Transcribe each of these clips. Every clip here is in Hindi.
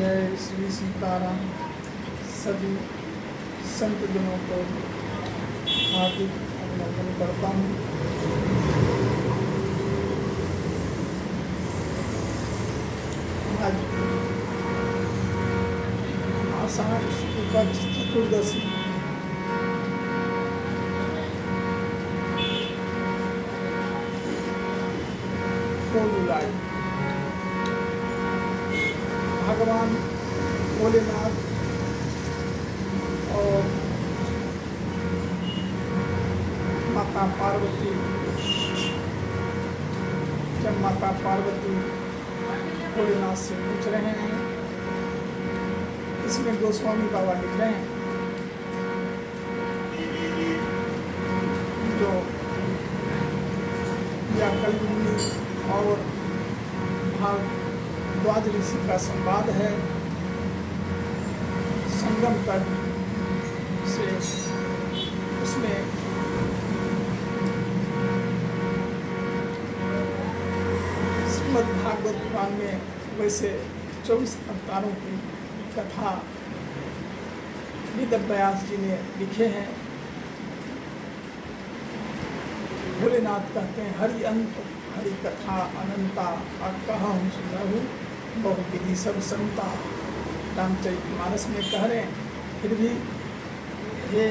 जय श्री सीताराम। सभी संत जनों को हार्दिक अभिनंदन करता हूँ। आज आषाढ़ शुक्ल पक्ष चतुर्दशी को जुलाई भगवान भोलेनाथ और माता पार्वती, जब माता पार्वती भोलेनाथ से पूछ रहे हैं, इसमें गोस्वामी बाबा लिख रहे हैं जो व्याकल मुनि और भारद्वाज ऋषि का संवाद है। संगम तट से उसमें श्रीमद् भागवत पुराण में वैसे 24 अवतारों की कथा वेद व्यास जी ने लिखे हैं। भोलेनाथ कहते हैं हरि अंत हरि कथा अनंता कहा हूँ सुनहु बहु विधि सब संता। रामचरितमानस में कह रहे हैं, फिर भी हे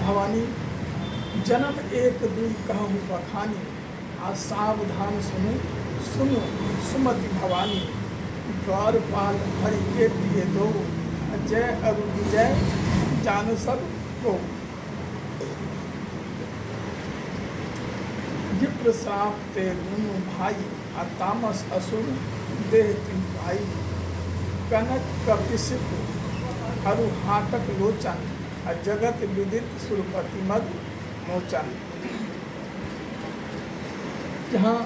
भवानी जन्म एक दुई कहूँ बखानी। आज सावधान सुनो सुनो सुमति भवानी। द्वारपाल हरि के प्रिय दो जय अरु विजय जान सब को। विप्र श्राप ते दोनों भाई आ तामस असुर देह तिन भाई। कनक कपिसिप अरु हाटक लोचन आ जगत विदित सुरपति मद मोचन। जहाँ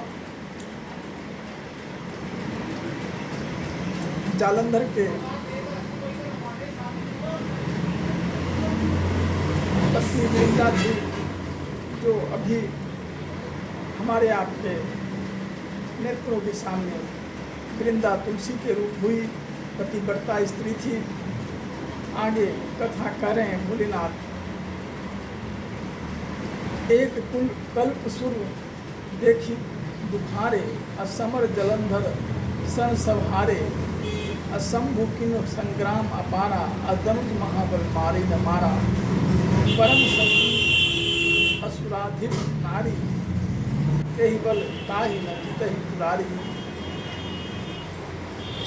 जालंधर के पत्नी वृंदा जी, जो अभी हमारे आपके नेत्रों के सामने वृंदा तुलसी के रूप हुई पतिव्रता स्त्री थी। आगे कथा कर रहे हैं भोलेनाथ। एक कुल कल्प सुर देखी दुखारे असमर जलंधर सन सभारे। असंभु किन संग्राम अपारा अदनुज महाबल मारे न मारा। परम सती असुराधिप नारी तेहि बल ताहि न जितहि पुरारी।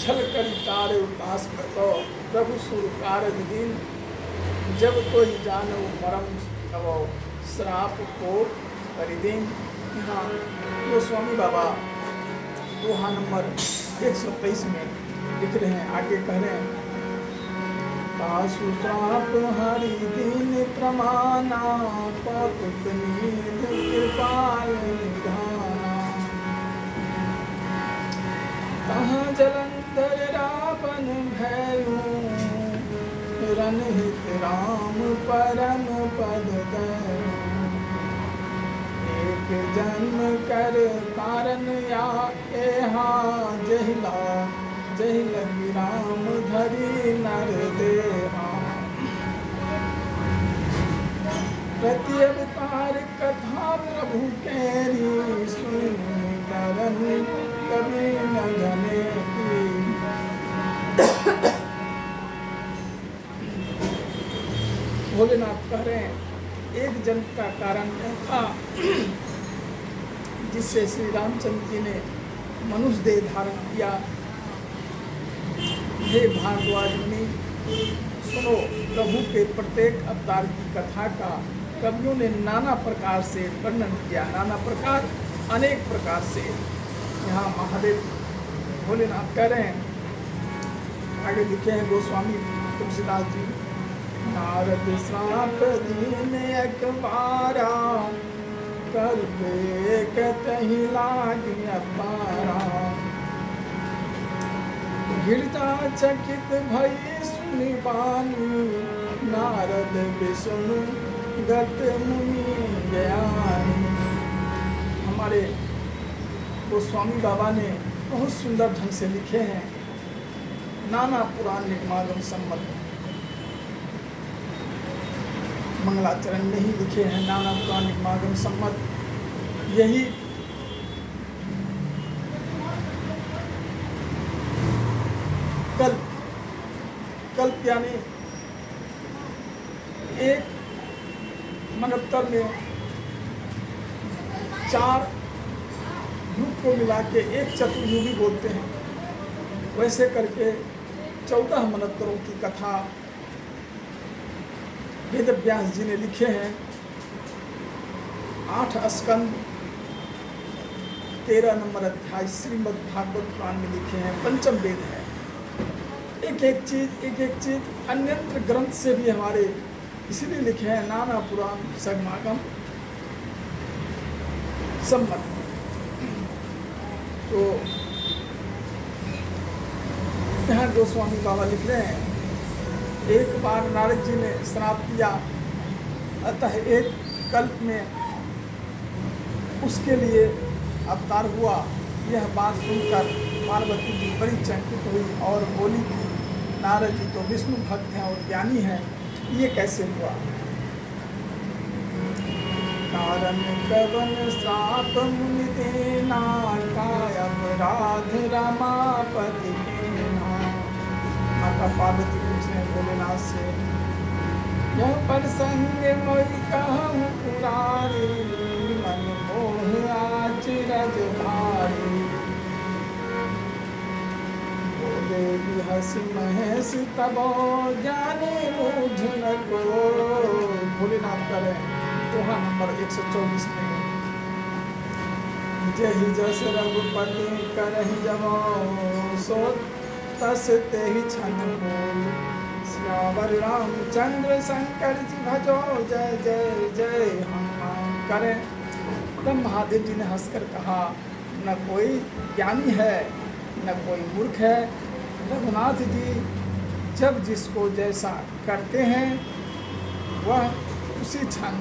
छल करी तारे उतास करतो प्रभु सुर कारज दीन। जब तो ही जानो मरम तब श्राप को परिदीन। यहाँ गोस्वामी बाबा दोहा नंबर 123 में लिख रहे हैं, आगे कह रहे हैं। तासु श्राप हरि दीन प्रमाना कौतुक नीध कृपाल निधाना। तहाँ जलंधर रावण भयउ रनहित राम परम पद दयउ। एक जन्म कर कारण या एहा जहिला जहिल राम धरी नर देहा। प्रति अवतार कथा प्रभु केरी सुन करन कभी न घने की। भोलेनाथ कह रहे हैं, एक जन्म का कारण यह था जिससे श्री रामचंद्र जी ने मनुष्य देह धारण किया। हे भारद्वाज मुनि सुनो, प्रभु के प्रत्येक अवतार की कथा का कवियों ने नाना प्रकार से वर्णन किया। नाना प्रकार अनेक प्रकार से। यहाँ महादेव भोलेनाथ कह रहे हैं, आगे लिखे हैं गोस्वामी तुलसीदास जी। नारद श्राप दीन अकबारा करके कतहि लागी अपारा। गिरता चकित भई सुनि बानी नारद विष्णु गत मुनि ज्ञानी। हमारे गोस्वामी बाबा ने बहुत सुंदर ढंग से लिखे हैं। नाना पुराण निगमागम सम्मत मंगलाचरण में ही लिखे हैं। नाना पुराण निगमागम सम्मत यही कल्प यानी एक मनवतर में 4 युग को मिला के एक चतुर्युगी बोलते हैं। वैसे करके 14 मनवतरों की कथा वेद व्यास जी ने लिखे हैं। 8 स्कंद 13 नंबर अध्याय श्रीमद् भागवत पुराण में लिखे हैं। पंचम वेद है। एक एक चीज अन्यत्र ग्रंथ से भी हमारे इसीलिए लिखे हैं। नाना पुराण समागम सम्मत। तो यहाँ गोस्वामी बाबा लिख रहे हैं, एक बार नारद जी ने श्राप दिया, अतः एक कल्प में उसके लिए अवतार हुआ। यह बात सुनकर पार्वती जी बड़ी चकित हुई और बोली कि नारद जी तो विष्णु भक्त हैं और ज्ञानी हैं, ये कैसे हुआ? कारण कवन श्राप मुनि देना, काय अपराध रमापति कीन्हा। माता पार्वती पूछने भोलेनाथ से, यह प्रसंग मोहि कहूँ पुरारी, मन मोह आचरज भारी। बोले बिहस महेश तबो जाने मुझ न को। भोलेनाथ करें दोहा नंबर 124 में, जहि जस रघुपति करहि जबो, सो तस तेहि छन बोल। श्यावर रामचंद्र शंकर जी भजो, जय जय जय हनुमान। करें तब महादेव जी ने हंसकर कहा, न कोई ज्ञानी है न कोई मूर्ख है। रघुनाथ जी जब जिसको जैसा करते हैं वह उसी क्षण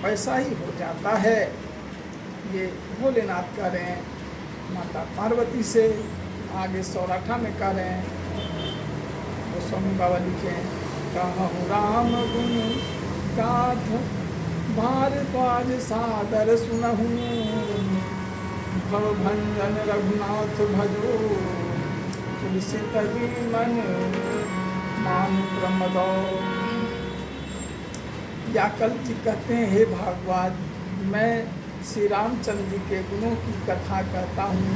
वैसा ही हो जाता है। ये भोलेनाथ कह रहे हैं माता पार्वती से। आगे सौराठा में कह रहे हैं, गोस्वामी बाबा लिखे, कहूँ राम गुण गाथ भारद्वाज सादर सुनहूँ, भव भंजन रघुनाथ भजो, तुलसी तही मन मान प्रमदो। याकल्प जी कहते हैं, हे भागवत, मैं श्री रामचंद्र जी के गुणों की कथा कहता हूँ,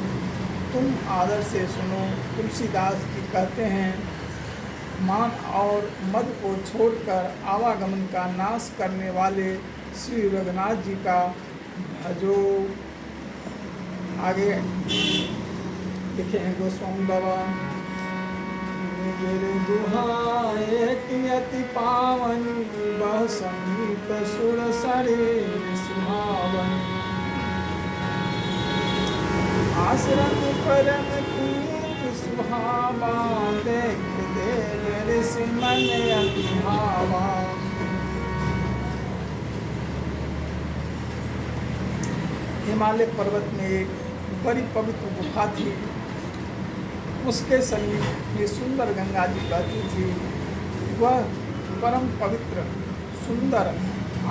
तुम आदर से सुनो। तुलसीदास जी कहते हैं, मान और मद को छोड़कर आवागमन का नाश करने वाले श्री रघुनाथ जी का भजो। आगे लिखे हैं गोस्वामी बाबा, मेरे दुहाए कि अति पावन, बह समीप सुर सरे सुहावन। आश्रम परम पूत सुहावा, देख देव ऋषि मन अति भावा। हिमालय पर्वत में एक बड़ी पवित्र गुफा थी। उसके समीप ये सुंदर गंगा जी बहती थी। वह परम पवित्र सुंदर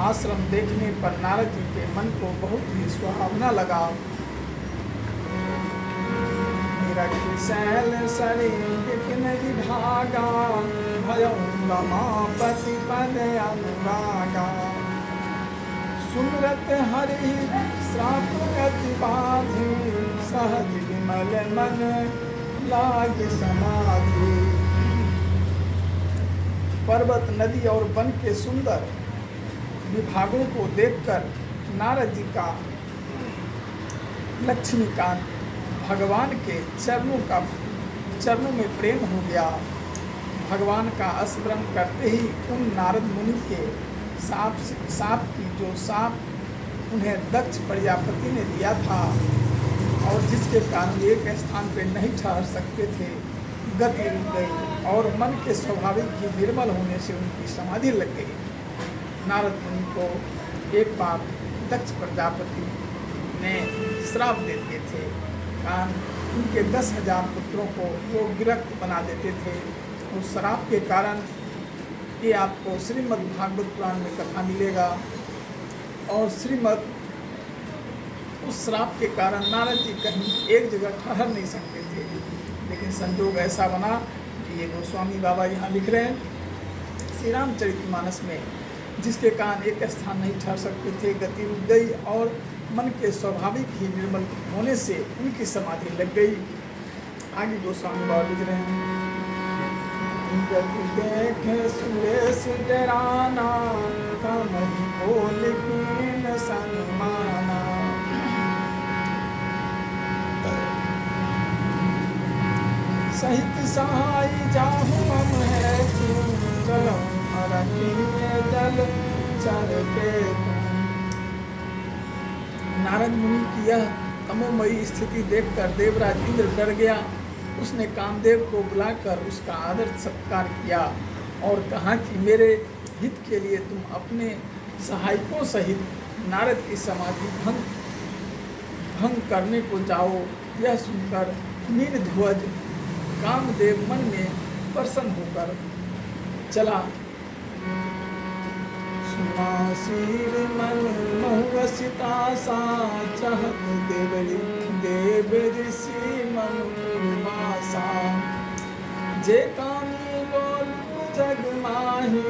आश्रम देखने पर नारद जी के मन को बहुत ही सुहावना लगा। शैल सरी विपिन विभागा, भयं रमापति पद अनुरागा। सुमरत हरि श्राप गति बाधि, सहज विमल मन लागे समाधि। पर्वत, नदी और वन के सुंदर विभागों को देखकर नारद जी का लक्ष्मीकांत भगवान के चरणों में प्रेम हो गया। भगवान का स्मरण करते ही उन नारद मुनि के सांप की जो सांप उन्हें दक्ष प्रजापति ने दिया था और जिसके कारण एक स्थान पर नहीं ठहर सकते थे, गति रुक गई और मन के स्वाभाविक ही निर्मल होने से उनकी समाधि लग गई। नारद मुनि को एक बार दक्ष प्रजापति ने श्राप दे दिए थे, कारण उनके 10,000 पुत्रों को वो विरक्त बना देते थे। उस श्राप के कारण ये आपको श्रीमद् भागवत पुराण में कथा मिलेगा। और उस श्राप के कारण नारद जी कहीं एक जगह ठहर नहीं सकते थे, लेकिन संजोग ऐसा बना कि ये गोस्वामी बाबा यहाँ लिख रहे हैं श्री रामचरितमानस में, जिसके कारण एक स्थान नहीं ठहर सकते थे, गति रुक गई और मन के स्वाभाविक ही निर्मल होने से उनकी समाधि लग गई। आगे गोस्वामी बाबा लिख रहे हैं, गति देखे सुरेश डराना, कमहि बोल कीन सन्माना। सहित सहाय जाहु हम है क्यों, चलम अरण्य जल चर के तुम। नारद मुनि की यह तमोमयी स्थिति देखकर देवराज इंद्र डर गया। उसने कामदेव को बुलाकर उसका आदर सत्कार किया और कहा कि मेरे हित के लिए तुम अपने सहायकों सहित नारद की समाधि भंग करने को जाओ। यह सुनकर नीलध्वज कामदेव मन में प्रसन्न होकर चला। सुनासीर मन महुवसिता सा, चाहत देव ऋषि मनु वासा। जे कामी लोल जग माही,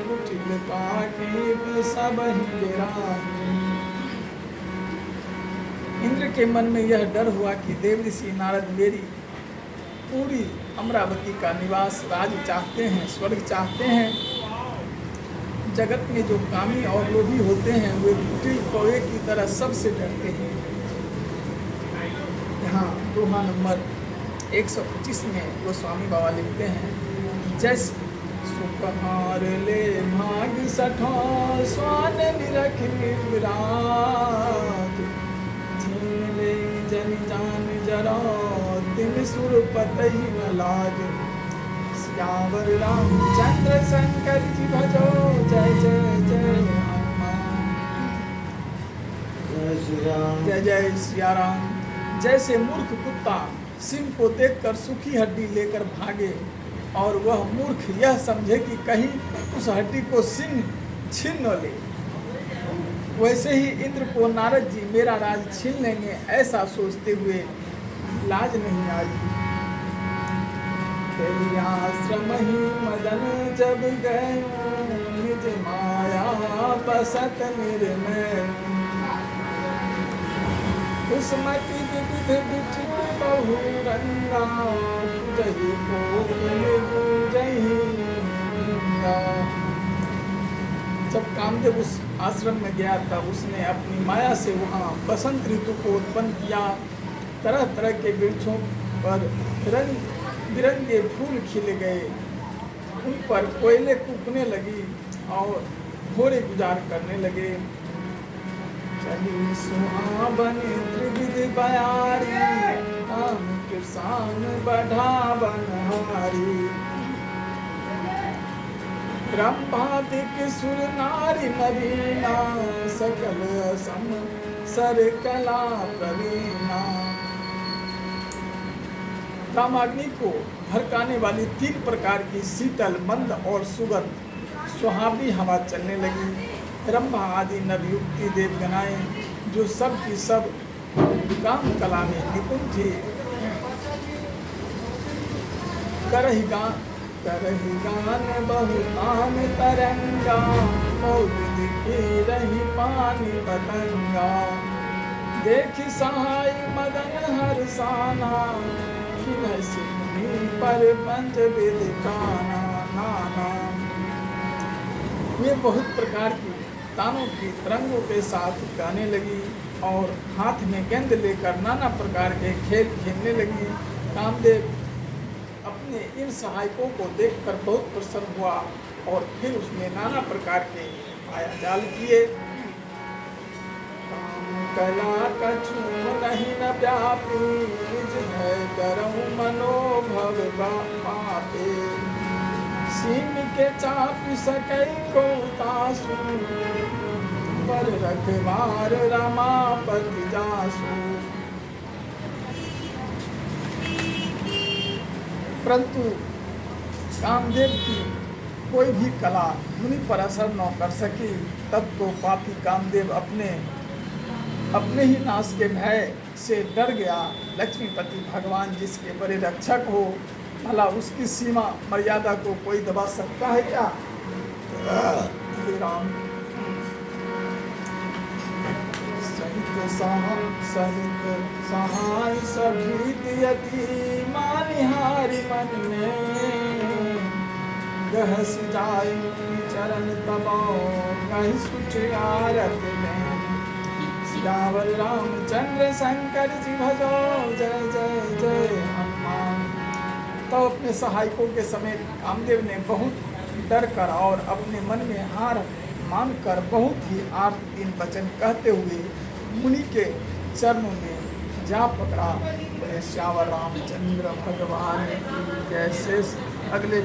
कुटिल काटी सबहि गिराही। इंद्र के मन में यह डर हुआ कि देव ऋषि नारद मेरी पूरी अमरावती का निवास राज्य चाहते हैं, स्वर्ग चाहते हैं। जगत में जो कामी और लोभी होते हैं वे कुटिल कौवे की तरह सबसे डरते हैं। यहाँ दोहा नंबर 125 में गोस्वामी बाबा लिखते हैं, जैसे सुकहार ले भाग सठा, स्वान निरख विराज। झीले जन जान जरा, तिन सुर पतहि न लाज। सियावर रामचंद्र शंकर जी भजो, जय जय जय हनुमान। जय जय सिया राम। जैसे मूर्ख कुत्ता सिंह को देखकर सूखी हड्डी लेकर भागे और वह मूर्ख यह समझे कि कहीं उस हड्डी को सिंह छीन न ले, वैसे ही इंद्र को नारद जी मेरा राज छीन लेंगे ऐसा सोचते हुए लाज नहीं आई। तेरी आश्रम ही मदन जब गए, निज माया बसत निर्मय। कुसुमति विविध विचित बहु रंगा, जही को जही। जब कामदेव उस आश्रम में गया था, उसने अपनी माया से वहाँ बसंत ऋतु को उत्पन्न किया। तरह तरह के वृक्षों पर रंग बिरंगे फूल खिल गए, उन पर कोयले कूकने लगी और घोड़े गुजार करने लगे। चली सुहावन त्रिविध बयारी, काम किसान बढ़ा बनहारी। ब्रह्मादिक सुर नारी नवीना, सकल सम सर कला प्रवीणा। कामाग्नि को भड़काने वाली 3 प्रकार की शीतल, मंद और सुगंध सुहावनी हवा चलने लगी। रंभा आदि नवयुक्ति देवगनाएं जो सब की सब काम कला में निपुण थी, करही गान बहुतान तरंगा, मौलिद की रही पानी पतंगा। देखी सहाय मदन हरसाना, पर पंच विदिखाना नाना। वे बहुत प्रकार की तानों की तरंगों के साथ गाने लगी और हाथ में गेंद लेकर नाना प्रकार के खेल खेलने लगी। कामदेव अपने इन सहायकों को देखकर बहुत प्रसन्न हुआ और फिर उसने नाना प्रकार के मायाजाल किए। कला कछु नहीं न व्यापी, निज भय करहु मनोभव पापे। सीम के चाप सकै को तासु, पर रखवार रमापति जासु। परंतु कामदेव की कोई भी कला मुनि पर असर न कर सकी। तब तो पापी कामदेव अपने ही नाश के भय से डर गया। लक्ष्मीपति भगवान जिसके बड़े रक्षक हो, भला उसकी सीमा मर्यादा को कोई दबा सकता है क्या? हे राम, सहित सहाय सभीत यति मानिहारी मन में, गहस जाय चरण तबो कहीं सुच आरत में। सियावर रामचंद्र शंकर जी भजो, जय जय जय हनुमान। तो अपने सहायकों के समेत कामदेव ने बहुत डर कर और अपने मन में हार मानकर बहुत ही आर्त दीन वचन कहते हुए मुनि के चरणों में जा पकड़ा। बोले श्यावर रामचंद्र भगवान की जय। शेष अगले